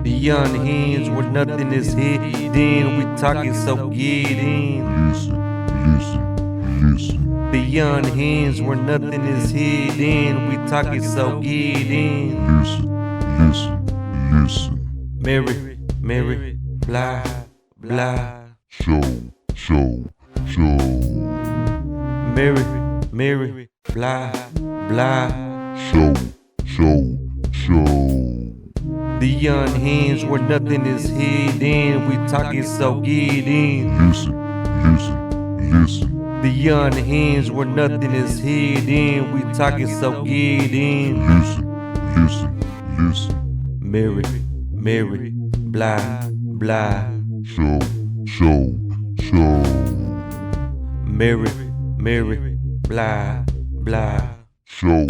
Beyond hands where nothing is hidden, we talking so get in. Listen. Beyond hands where nothing is hidden, we talking so get in. Listen. Mary, blah, blah. Show. Mary, blah, blah. Show. Beyond hands where nothing is hidden, we talking so get in. Listen. Beyond hands where nothing is hidden, we talking so get in. Listen. Mary, blah, blah. Show. Mary, blah, blah. Show.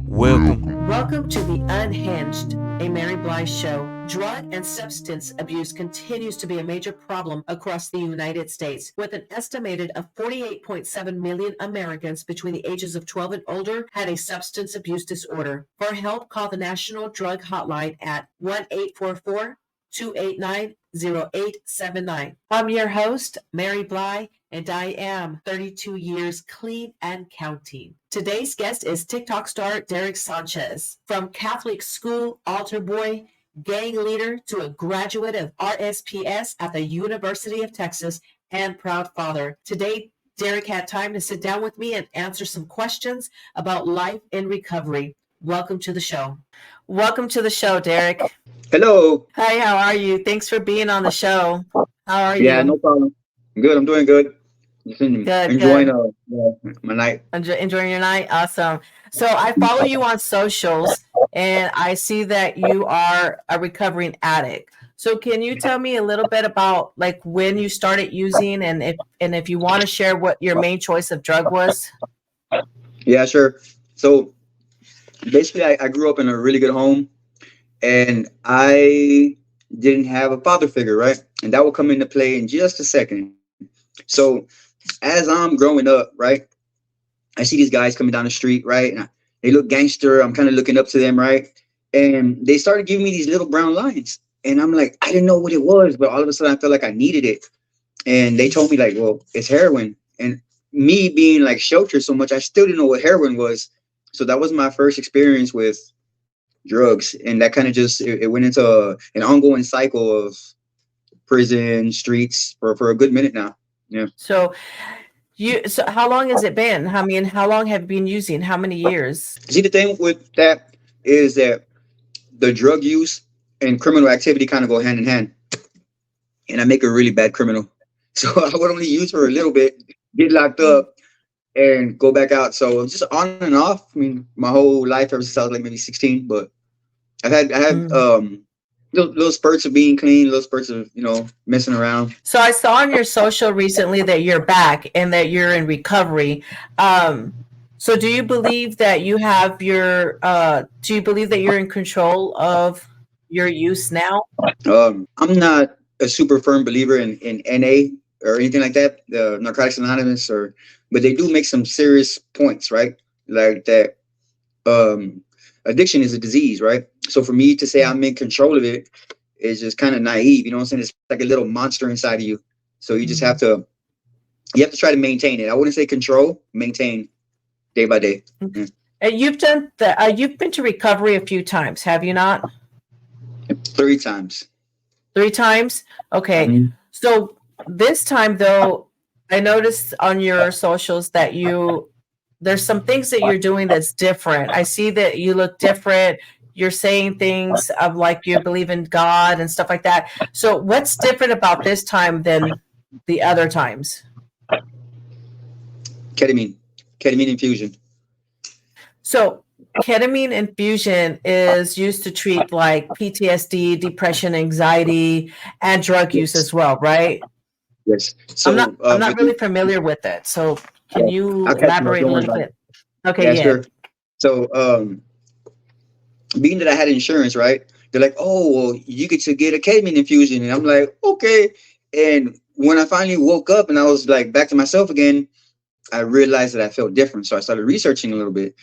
Welcome to The Unhinged, a Mary Blige show. Drug and substance abuse continues to be a major problem across the United States, with an estimated of 48.7 million Americans between the ages of 12 and older had a substance abuse disorder. For help, call the National Drug Hotline at 1-844-289-0879. I'm your host, Mary Blige, and I am 32 years clean and counting. Today's guest is TikTok star Derek Sanchez. From Catholic school altar boy, gang leader, to a graduate of RSPS at the University of Texas, and proud father. Today, Derek had time to sit down with me and answer some questions about life in recovery. Welcome to the show. Welcome to the show, Derek. Hello. Hi, how are you? Thanks for being on the show. How are you? Yeah, no problem. Good. I'm doing good. Just enjoying my night. Enjoying your night? Awesome. So I follow you on socials, and I see that you are a recovering addict. So can you tell me a little bit about like when you started using, and if you want to share what your main choice of drug was? Yeah, sure. So basically, I grew up in a really good home, and I didn't have a father figure, right? And that will come into play in just a second. So as I'm growing up, right, I see these guys coming down the street, right? And they look gangster. I'm kind of looking up to them, right? And they started giving me these little brown lines. And I'm like, I didn't know what it was, but all of a sudden I felt like I needed it. And they told me like, well, it's heroin. And me being like sheltered so much, I still didn't know what heroin was. So that was my first experience with drugs. And that kind of just, it went into an ongoing cycle of prison, streets for a good minute now. Yeah. So how long has it been? I mean, how long have you been using? How many years? See, the thing with that is that the drug use and criminal activity kind of go hand in hand. And I make a really bad criminal. So I would only use for a little bit, get locked up, and go back out. So just on and off. I mean, my whole life ever since I was like maybe 16. But I had little spurts of being clean, little spurts of, messing around. So I saw on your social recently that you're back and that you're in recovery. So do you believe that you have do you believe that you're in control of your use now? I'm not a super firm believer in NA or anything like that, the Narcotics Anonymous, but they do make some serious points, right? Like that addiction is a disease, right? So for me to say I'm in control of it is just kind of naive. You know what I'm saying? It's like a little monster inside of you. So you just have to try to maintain it. I wouldn't say control, maintain day by day. Mm-hmm. You've been to recovery a few times, have you not? 3 times. 3 times? Okay. Mm-hmm. So this time though, I noticed on your socials that there's some things that you're doing that's different. I see that you look different. You're saying things of like you believe in God and stuff like that. So what's different about this time than the other times? Ketamine infusion. So ketamine infusion is used to treat like PTSD, depression, anxiety, and drug use as well, right? Yes. So I'm not really familiar with it. So can you elaborate a little bit? Okay, yeah. Sure. So being that I had insurance, right? They're like, oh, well, you get to get a ketamine infusion. And I'm like, okay. And when I finally woke up and I was like back to myself again, I realized that I felt different. So I started researching a little bit.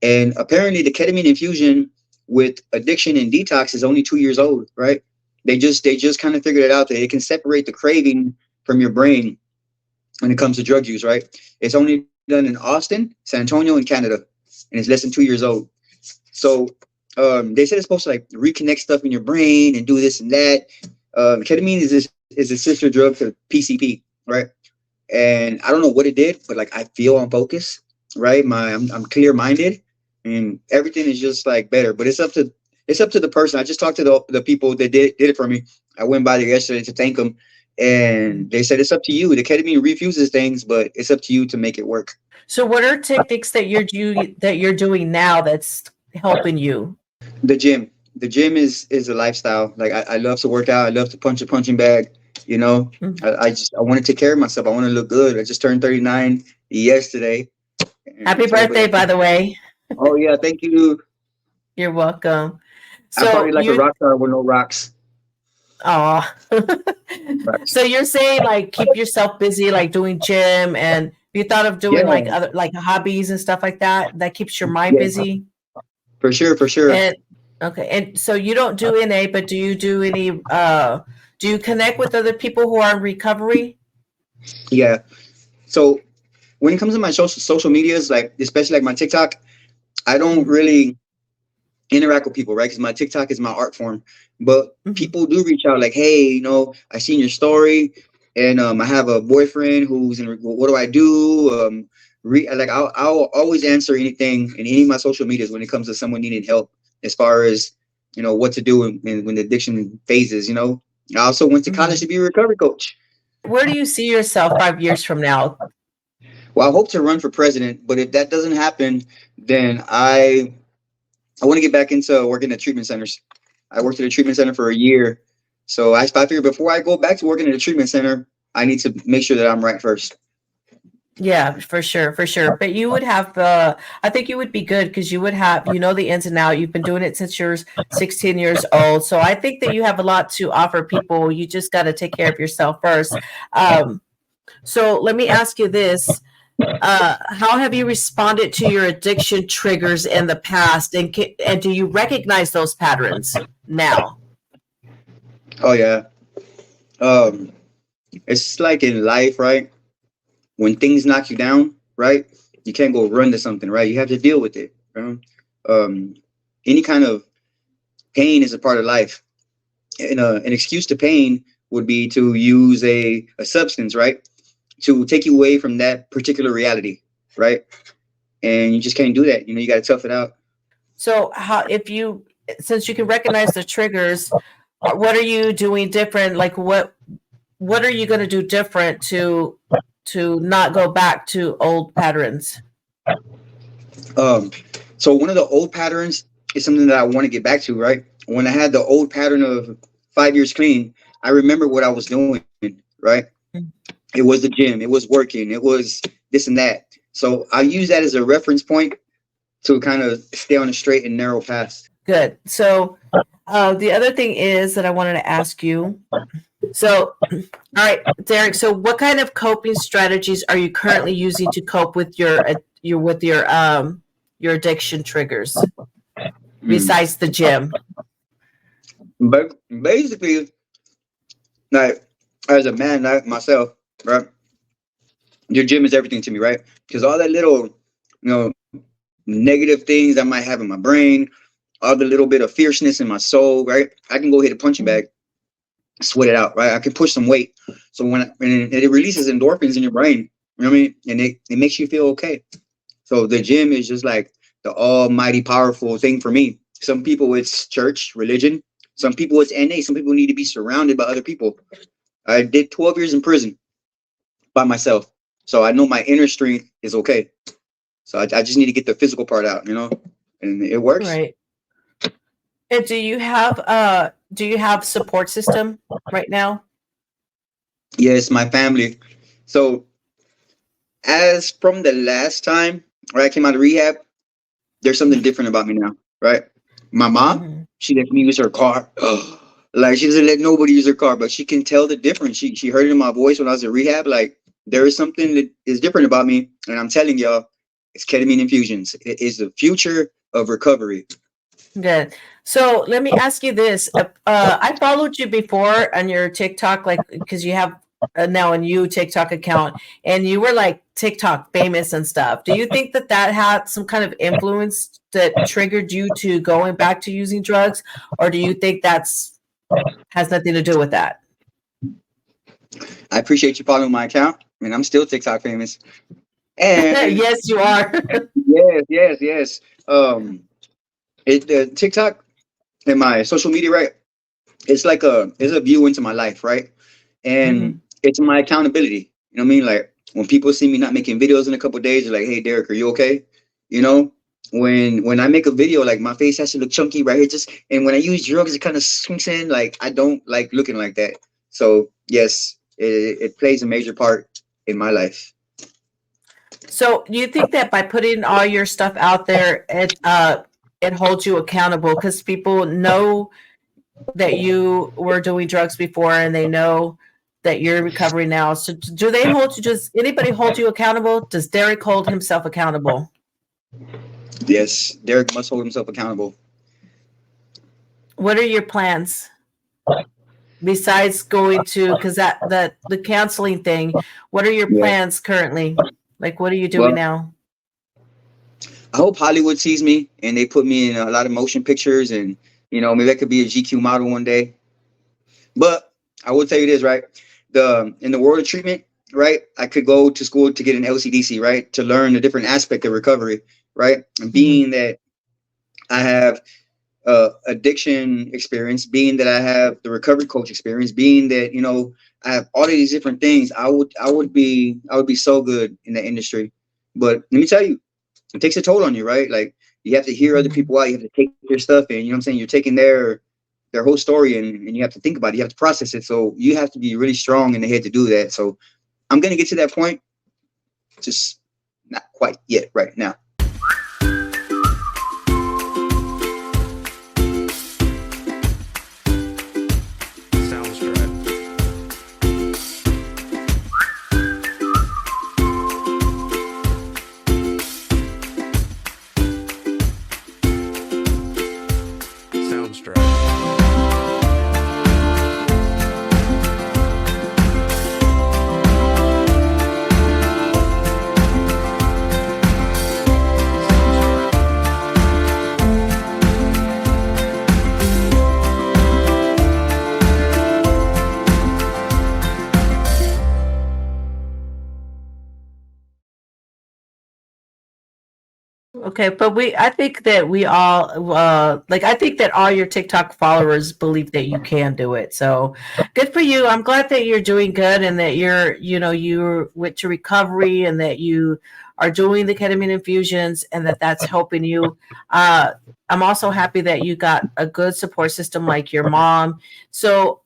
And apparently the ketamine infusion with addiction and detox is only 2 years old, right? They just kind of figured it out that it can separate the craving from your brain when it comes to drug use, right? It's only done in Austin, San Antonio, and Canada, and it's less than 2 years old. So they said it's supposed to like reconnect stuff in your brain and do this and that. Ketamine is a sister drug to PCP, right? And I don't know what it did, but like I feel on focus, right? I'm clear minded, and everything is just like better. But it's up to the person. I just talked to the people that did it for me. I went by there yesterday to thank them, and they said it's up to you. The ketamine refuses things, but it's up to you to make it work. So, what are techniques that you're doing now that's helping you? The gym. The gym is a lifestyle. Like I love to work out. I love to punch a punching bag. You know, Mhm. I want to take care of myself. I want to look good. I just turned 39 yesterday. Happy birthday, by the way. Oh yeah, thank you. You're welcome. I'm probably So like a you, rock star with no rocks. oh, Rocks. so you're saying like keep yourself busy, like doing gym, and you thought of doing like Yeah, other like hobbies and stuff like that that keeps your mind yeah, busy. for sure, for sure. And okay, and so you don't do NA, but do you do any? Do you connect with other people who are in recovery? Yeah. So when it comes to my social medias, like especially like my TikTok, I don't Mhm, really interact with people, right? Because my TikTok is my art form. But mhm, people do reach out, like, hey, I seen your story, and I have a boyfriend who's in. What do I do? Like I'll always answer anything in any of my social medias when it comes to someone needing help, as far as what to do when the addiction phases. I also went to college mhm. to be a recovery coach. Where do you see yourself 5 years from now? Well, I hope to run for president, but if that doesn't happen, then I want to get back into working at treatment centers. I worked at a treatment center for a year. So I figured before I go back to working at a treatment center, I need to make sure that I'm right first. Yeah, for sure, for sure. But you would have I think you would be good because you would have, the ins and out. You've been doing it since you're 16 years old. So I think that you have a lot to offer people. You just got to take care of yourself first. Um, so let me ask you this. How have you responded to your addiction triggers in the past? And do you recognize those patterns now? Oh yeah. Um, it's like in life, right? When things knock you down, right? You can't go run to something, right? You have to deal with it. Um, any kind of pain is a part of life. And an excuse to pain would be to use a substance, right? To take you away from that particular reality, right? And you just can't do that. You got to tough it out. So since you can recognize the triggers, what are you doing different? Like what are you going to do different to not go back to old patterns? Um, so one of the old patterns is something that I want to get back to, right? When I had the old pattern of 5 years clean, I remember what I was doing, right? It was the gym, it was working, it was this and that. So I use that as a reference point to kind of stay on a straight and narrow path. Good. So the other thing is that I wanted to ask you. So, all right, Derek. So, what kind of coping strategies are you currently using to cope with your addiction triggers Mm. besides the gym? But basically, like as a man, like myself, right? Your gym is everything to me, right? Because all that little, negative things I might have in my brain, all the little bit of fierceness in my soul, right? I can go hit a punching bag, sweat it out, right? I can push some weight. So when it releases endorphins in your brain, you know what I mean? And it makes you feel okay. So the gym is just like the almighty powerful thing for me. Some people it's church, religion. Some people it's NA. Some people need to be surrounded by other people. I did 12 years in prison by myself. So I know my inner strength is okay. So I just need to get the physical part out, and it works. Right. And do you have support system right now? Yes, my family. So as from the last time where I came out of rehab, there's something different about me now, right? My mom, Mm-hmm. she lets me use her car. Like she doesn't let nobody use her car, but she can tell the difference. She heard it in my voice when I was in rehab. Like there is something that is different about me, and I'm telling y'all, it's ketamine infusions. It is the future of recovery. Good. So let me ask you this. I followed you before on your TikTok, like because you have now a new TikTok account, and you were like TikTok famous and stuff. Do you think that that had some kind of influence that triggered you to going back to using drugs, or do you think that's has nothing to do with that? I appreciate you following my account, and I'm still TikTok famous. And Yes, you are. yes. Um, TikTok and my social media, right? It's a view into my life, right? And Mhm. it's my accountability. You know what I mean? Like when people see me not making videos in a couple of days, they're like, "Hey, Derek, are you okay?" You know, when I make a video, like my face has to look chunky right here. Just and when I use drugs, it kind of swings in. Like I don't like looking like that. So yes, it plays a major part in my life. So you think that by putting all your stuff out there, it holds you accountable because people know that you were doing drugs before and they know that you're recovering now. So do they hold you? Does anybody hold you accountable? Does Derek hold himself accountable? Yes, Derek must hold himself accountable. What are your plans besides going to because that the counseling thing? What are your Yeah. plans currently? Like what are you doing Well, now? I hope Hollywood sees me and they put me in a lot of motion pictures, and maybe I could be a GQ model one day. But I will tell you this, right? The In the world of treatment, right? I could go to school to get an LCDC, right? To learn a different aspect of recovery, right? And Mhm. being that I have addiction experience, being that I have the recovery coach experience, being that I have all of these different things, I would be so good in the industry. But let me tell you, it takes a toll on you, right? Like you have to hear other Mhm. people out, you have to take their stuff in, you know what I'm saying? You're taking their whole story, and you have to think about it, you have to process it. So you have to be really strong in the head to do that. So I'm gonna get to that point, just not quite yet right now. Soundstripe. Soundstripe. Okay, but I think that we all, like, I think that all your TikTok followers believe that you can do it. So good for you. I'm glad that you're doing good and that you're with your recovery and that you are doing the ketamine infusions and that that's helping you. Uh, I'm also happy that you got a good support system like your mom. So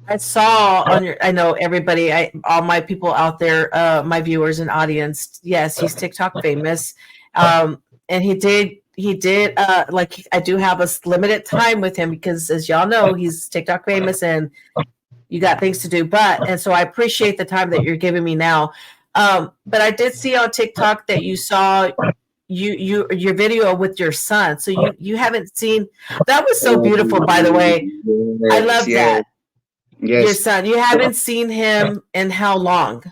I saw on your, I know everybody, all my people out there, my viewers and audience. Yes, he's TikTok famous, and like I do have a limited time with him because, as y'all know, he's TikTok famous and you got things to do. And so I appreciate the time that you're giving me now. But I did see on TikTok that you saw your video with your son. So you haven't seen that was so beautiful. By the way, I Yes, love yes, that. Your yes. son, you haven't seen him in how long?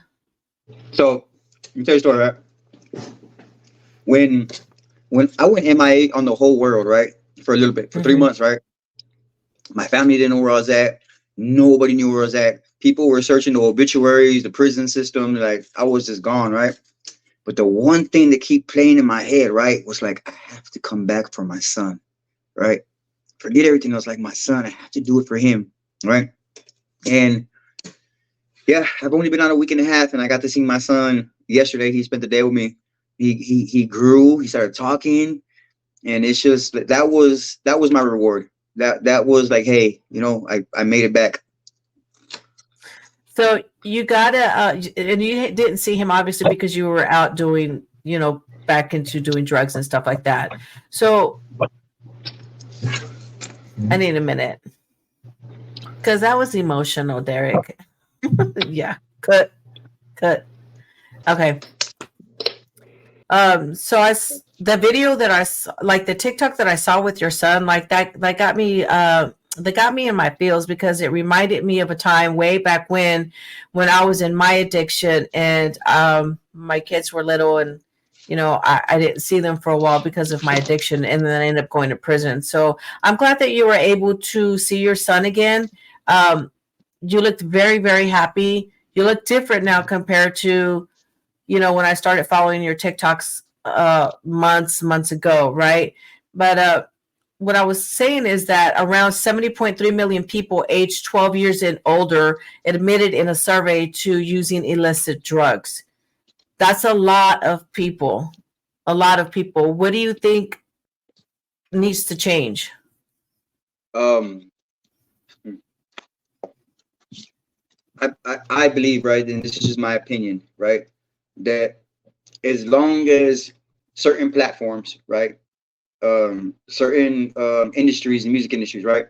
So let me tell you a story, right? When when I went MIA on the whole world, right? For a little bit, for three Hmm. months, right? My family didn't know where I was at. Nobody knew where I was at. People were searching the obituaries, the prison system. Like I was just gone, right? But the one thing that keep playing in my head, right, was like, I have to come back for my son, right? Forget everything else. Like my son, I have to do it for him, right? And yeah, I've only been out a week and a half, and I got to see my son yesterday. He spent the day with me. He grew. He started talking, and it's just that was my reward. That was like, hey, I made it back. So you gotta, and you didn't see him obviously because you were out doing, back into doing drugs and stuff like that. So I need a minute because that was emotional, Derek. Yeah, cut. Okay. So the video that like the TikTok that I saw with your son, like that got me in my feels, because it reminded me of a time way back when I was in my addiction, and my kids were little, and I didn't see them for a while because of my addiction, and then I ended up going to prison. So I'm glad that you were able to see your son again. You looked very, very happy. You look different now compared to, when I started following your TikToks months ago, right? But what I was saying is that around 70.3 million people aged 12 years and older admitted in a survey to using illicit drugs. That's a lot of people. A lot of people. What do you think needs to change? Um, I believe, right, and this is just my opinion, right, that as long as certain platforms, right, certain industries and music industries, right,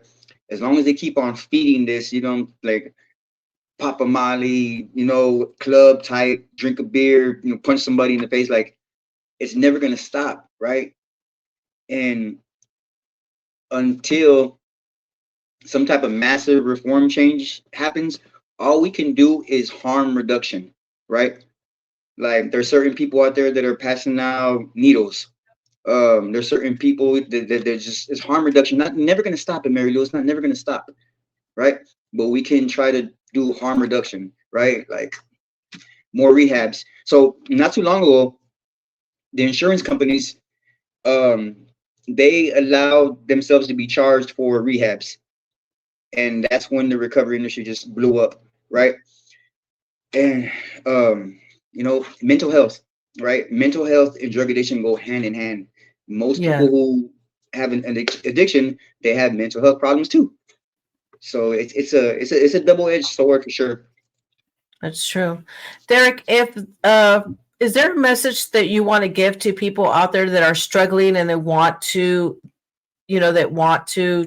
as long as they keep on feeding this, like pop a molly, club type, drink a beer, punch somebody in the face, like it's never gonna stop, right? And until some type of massive reform change happens, all we can do is harm reduction, right? Like there's certain people out there that are passing out needles. There's certain people that they're just, it's harm reduction. Never gonna stop it, Mary Lou. It's not never gonna stop, right? But we can try to do harm reduction, right? Like more rehabs. So not too long ago, the insurance companies, they allowed themselves to be charged for rehabs, and that's when the recovery industry just blew up, right? And mental health, right? Mental health and drug addiction go hand in hand. Most Yeah. people who have an addiction, they have mental health problems too. So it's a double-edged sword for sure. That's true. Derek, if is there a message that you want to give to people out there that are struggling and they want to,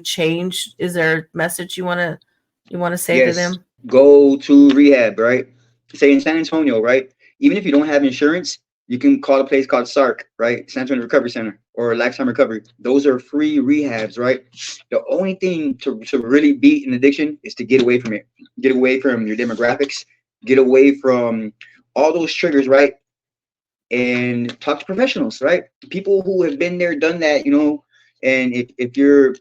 change? Is there a message you want to say to Yes, them? go to rehab, right? Say in San Antonio, right? Even if you don't have insurance, you can call a place called SARC, right? San Antonio Recovery Center or Lifetime Recovery. Those are free rehabs, right? The only thing to really beat an addiction is to get away from it. Get away from your demographics. Get away from all those triggers, right? And talk to professionals, right? People who have been there, done that, And if you're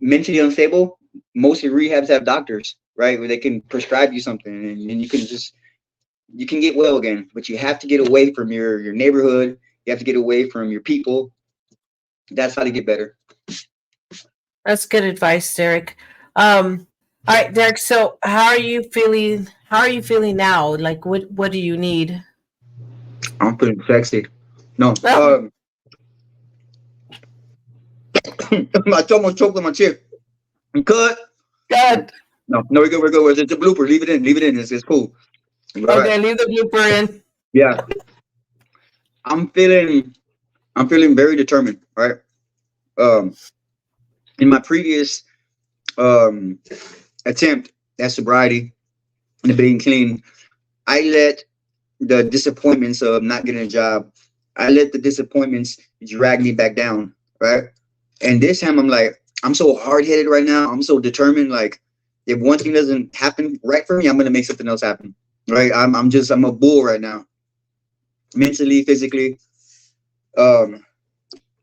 mentally unstable, most of rehabs have doctors, right, where they can prescribe you something, and you can get well again. But you have to get away from your neighborhood. You have to get away from your people. That's how to get better. That's good advice, Derek. All right, Derek. So, how are you feeling? How are you feeling now? Like, what do you need? I'm feeling sexy. No, Oh, I almost choked on my chair. Cut. good. No, we're good. We're good. It's a blooper. Leave it in. Leave it in. It's cool. All Okay, right. leave the blooper in. Yeah. I'm feeling very determined. Right. Um, in my previous attempt at sobriety and being clean, I let the disappointments of not getting a job, I let the disappointments drag me back down, right? And this time I'm like, I'm so hard headed right now. I'm so determined. Like, if one thing doesn't happen right for me, I'm gonna make something else happen, right? I'm a bull right now, mentally, physically. And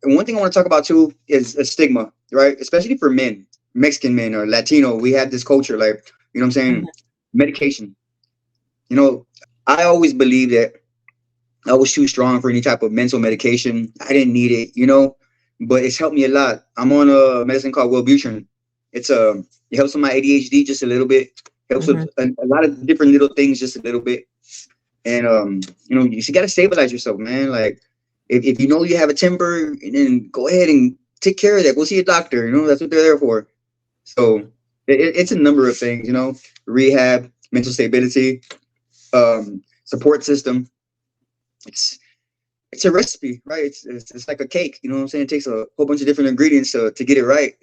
one thing I want to talk about too is a stigma, right? Especially for men, Mexican men or Latino. We have this culture, like, what I'm saying? Medication. I always believed that I was too strong for any type of mental medication. I didn't need it, but it's helped me a lot. I'm on a medicine called Wellbutrin. It helps with my ADHD just a little bit. Helps with a lot of different little things just a little bit. And you just got to stabilize yourself, man. Like, if you know you have a temper, then go ahead and take care of that. Go see a doctor. That's what they're there for. So it's a number of things. Rehab, mental stability, support system. It's a recipe, right? It's like a cake. You know what I'm saying? It takes a whole bunch of different ingredients to get it right.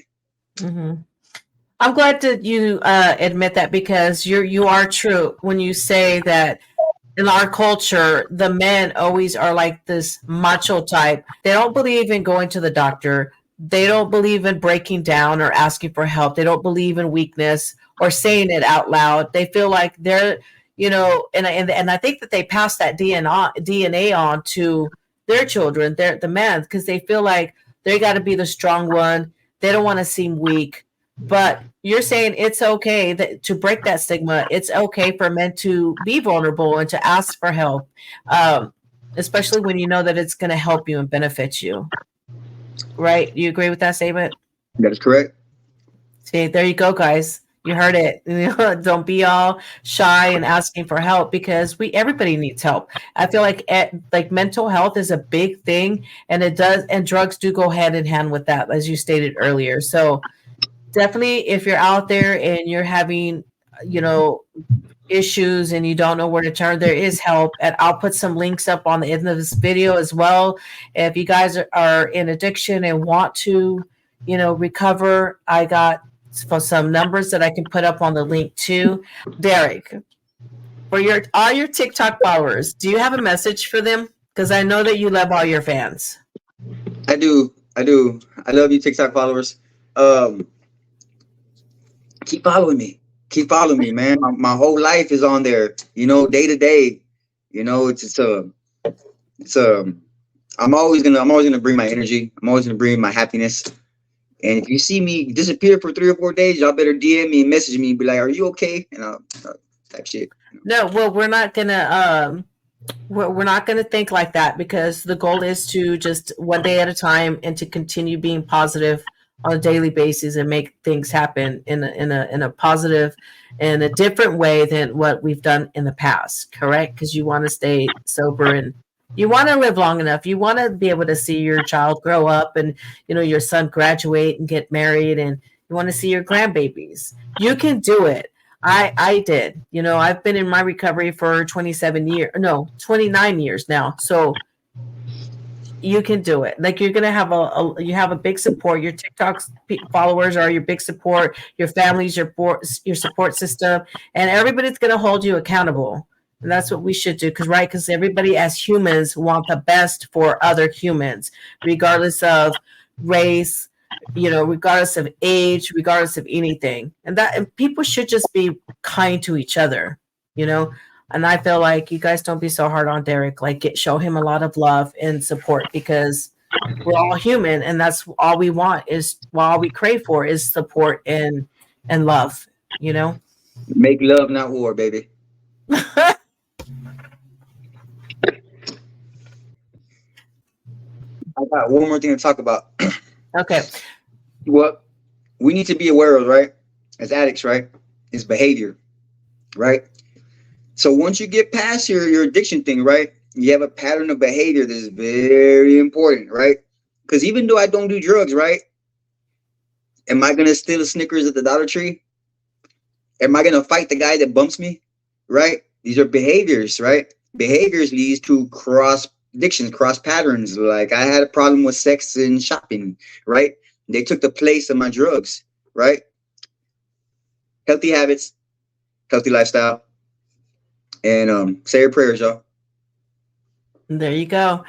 I'm glad that you admit that, because you are true when you say that in our culture, the men always are like this macho type. They don't believe in going to the doctor. They don't believe in breaking down or asking for help. They don't believe in weakness or saying it out loud. They feel like they're, and I think that they pass that DNA on to their children, the men, because they feel like they got to be the strong one. They don't want to seem weak. But you're saying it's okay to break that stigma. It's okay for men to be vulnerable and to ask for help, especially when you know that it's going to help you and benefit you. Right? You agree with that statement? That is correct. See, there you go, guys. You heard it. Don't be all shy and asking for help, because everybody needs help. I feel like mental health is a big thing, and and drugs do go hand in hand with that, as you stated earlier. So definitely, if you're out there and you're having, issues and you don't know where to turn, there is help. And I'll put some links up on the end of this video as well. If you guys are in addiction and want to, recover, I got some numbers that I can put up on the link too. Derek, for all your TikTok followers, do you have a message for them? Because I know that you love all your fans. I do. I love you, TikTok followers. Keep following me. Keep following me, man. My whole life is on there. Day to day. I'm always gonna bring my energy. I'm always gonna bring my happiness. And if you see me disappear for 3 or 4 days, y'all better DM me and message me and be like, "Are you okay?" And I'll type shit. No, well, we're not gonna think like that, because the goal is to just one day at a time and to continue being positive on a daily basis and make things happen in a positive and a different way than what we've done in the past. Correct? Because you want to stay sober and you want to live long enough. You want to be able to see your child grow up and your son graduate and get married, and you want to see your grandbabies. You can do it. I did. I've been in my recovery for 29 years now. So you can do it. Like, you're gonna have you have a big support. Your TikTok followers are your big support. Your family's your support system, and everybody's gonna hold you accountable. And that's what we should do, because everybody as humans want the best for other humans, regardless of race, regardless of age, regardless of anything. And people should just be kind to each other, And I feel like you guys don't be so hard on Derek. Like, show him a lot of love and support, because we're all human, and that's all we want all we crave for is support and love. Make love, not war, baby. I got one more thing to talk about. Okay. What we need to be aware of, right, as addicts, right, is behavior, right? So once you get past your addiction thing, right, you have a pattern of behavior that is very important, right? Because even though I don't do drugs, right, am I going to steal a Snickers at the Dollar Tree? Am I going to fight the guy that bumps me, right? These are behaviors, right? Behaviors leads to cross addictions, cross patterns. Like, I had a problem with sex and shopping, right? They took the place of my drugs, right? Healthy habits, healthy lifestyle, and say your prayers, y'all. There you go.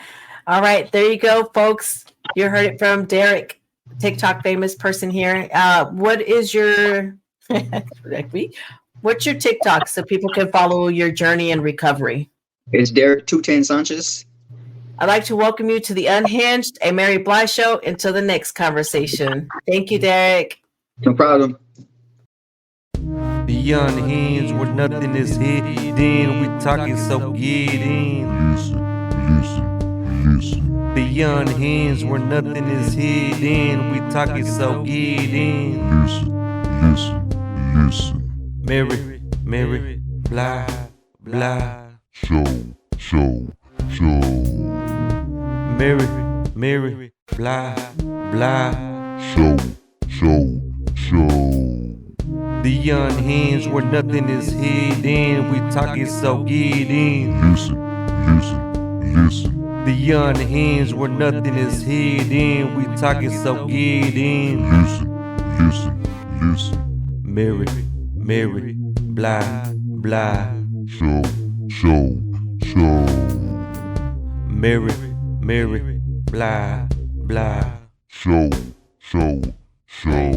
All right, there you go, folks. You heard it from Derek, TikTok famous person here. What is your what's your TikTok so people can follow your journey in recovery? It's Derek 210 Sanchez. I'd like to welcome you to the Unhinged, a Mary Bly show. Until the next conversation. Thank you, Derek. No problem. The unhinged where nothing is hidden. We talking so get in. Listen. The unhinged where nothing is hidden. We talking so get in. Listen. Mary, blah. Show. Mary, blah. Show. The unhinged where nothing is hidden. We talking so get in. Listen. The unhinged where nothing is hidden. We talking so get in. Listen. Mary, blah. Show. show, Mary, Mary, blah, blah. show, show, show.